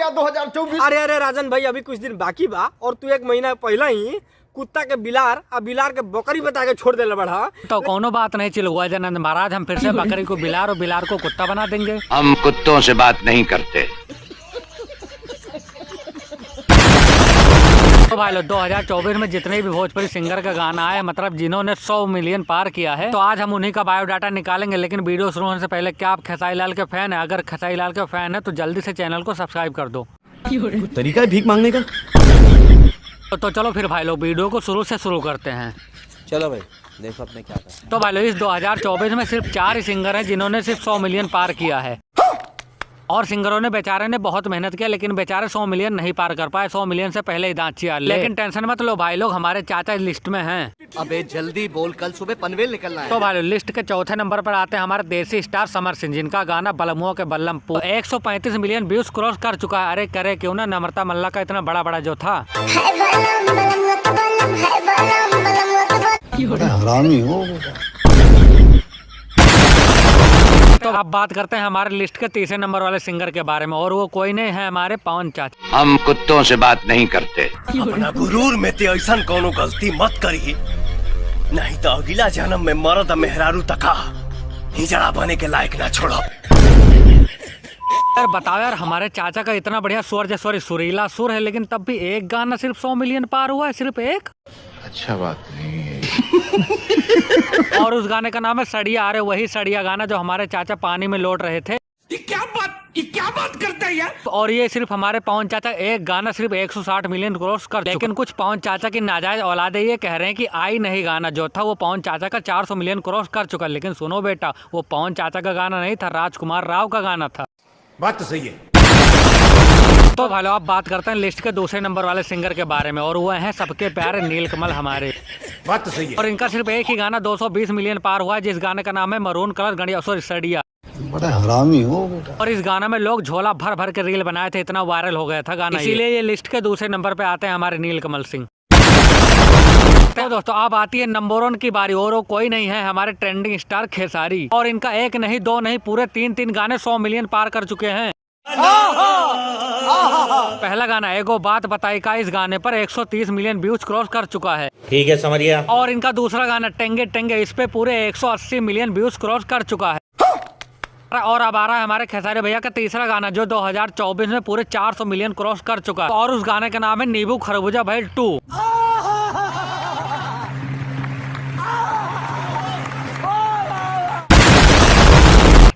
गया 2024। अरे अरे राजन भाई, अभी कुछ दिन बाकी बा और तू 1 महीना पहले ही कुत्ता के बिलार और बिलार के बकरी बता के छोड़ देला बड़ा। तो कोनो बात नहीं चिलगुआ जनानंद महाराज, हम फिर से बकरी को बिलार और बिलार को कुत्ता बना देंगे। हम कुत्तों से बात नहीं करते। तो भाई लोग 2024 में जितने भी भोजपुरी सिंगर का गाना आया, मतलब जिन्होंने 100 मिलियन पार किया है, तो आज हम उन्हीं का बायोडाटा निकालेंगे। लेकिन वीडियो शुरू होने से पहले क्या आप खेसारी लाल के फैन है? अगर खेसारी लाल के फैन है तो जल्दी से चैनल को सब्सक्राइब कर दो। तरीका है भीख मांगने का। तो चलो फिर भाई लोग वीडियो को शुरू से शुरू करते हैं। चलो भाई देखो अपने क्या कर। तो भाई लोग इस 2024 में सिर्फ 4 ही सिंगर हैं जिन्होंने सिर्फ 100 मिलियन पार किया है। और सिंगरों ने बेचारे ने बहुत मेहनत किया, लेकिन बेचारे 100 मिलियन नहीं पार कर पाए। 100 मिलियन से पहले ही दांत चिया। लेकिन टेंशन मत लो भाई लोग, हमारे चाचा इस लिस्ट में हैं। अबे जल्दी बोल, कल सुबह पनवेल निकलना है। तो भाई लिस्ट के चौथे नंबर पर आते हैं हमारे देसी स्टार समर सिंह, जिनका गाना बलमुआ के बल्लमपुर 135 मिलियन व्यूज क्रॉस कर चुका है। अरे करे क्यों ना, नम्रता मल्ला का इतना बड़ा बड़ा जो था। हरामी हो। तो अब बात करते हैं हमारे लिस्ट के तीसरे नंबर वाले सिंगर के बारे में, और वो कोई नहीं है, हमारे पवन चाचा। हम कुत्तों से बात नहीं करते। अपना गुरूर में ते ऐसा कोनो गलती मत करी, नहीं तो अगला जन्म में मर्द मेहरारू तका हिजड़ा बने के लायक ना छोड़ो। यार बताओ यार, हमारे चाचा का इतना बढ़िया स्वर, सुरीला सुर है, लेकिन तब भी एक गाना सिर्फ 100 मिलियन पार हुआ है, सिर्फ एक। अच्छा बात नहीं है। और उस गाने का नाम है सड़िया। अरे वही सड़िया गाना जो हमारे चाचा पानी में लौट रहे थे। ये क्या बात करता है यार। और ये सिर्फ हमारे पवन चाचा एक गाना सिर्फ 160 मिलियन क्रॉस कर। लेकिन कुछ पवन चाचा की नाजायज औलादे ये कह रहे हैं कि आई नहीं गाना जो था वो पवन चाचा का 400 मिलियन क्रॉस कर चुका। लेकिन सुनो बेटा, वो पवन चाचा का गाना नहीं था, राजकुमार राव का गाना था। बात तो सही है। तो भाई अब बात करते हैं लिस्ट के दूसरे नंबर वाले सिंगर के बारे में, और वो हैं सबके प्यारे नीलकमल हमारे। बात तो सही है। और इनका सिर्फ एक ही गाना 220 मिलियन पार हुआ है, जिस गाने का नाम है मरून कलर गणिया सॉरी सड़िया। बड़ा हरामी हो बेटा। और इस गाना में लोग झोला भर भर के रील बनाए थे, इतना वायरल हो गया था गाना, इसीलिए ये लिस्ट के दूसरे नंबर पे आते हैं हमारे नीलकमल सिंह। तो दोस्तों अब आती है नंबर 1 की बारी, और वो कोई नहीं है, हमारे ट्रेंडिंग स्टार खेसारी। और इनका एक नहीं, 2 नहीं, पूरे 3 गाने 100 मिलियन पार कर चुके हैं। पहला गाना एगो बात बताई का, इस गाने पर 130 मिलियन व्यूज क्रॉस कर चुका है। ठीक है समझ गया। और इनका दूसरा गाना टेंगे टेंगे, इस पे पूरे 180 मिलियन व्यूज क्रॉस कर चुका है। और अब आ रहा है हमारे खेसारी भैया का तीसरा गाना, जो 2024 में पूरे 400 मिलियन क्रॉस कर चुका है। और उस गाने का नाम है नींबू खरबूजा भाई 2।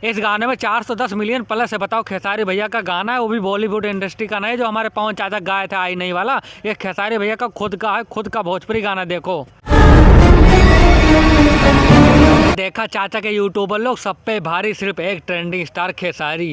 इस गाने में 410 मिलियन प्लस है। बताओ, खेसारी भैया का गाना है, वो भी बॉलीवुड इंडस्ट्री का नहीं जो हमारे पवन चाचा गाए थे आई नहीं वाला। ये खेसारी भैया का खुद का है, खुद का भोजपुरी गाना। देखा चाचा के यूट्यूबर लोग सब पे भारी, सिर्फ एक ट्रेंडिंग स्टार खेसारी।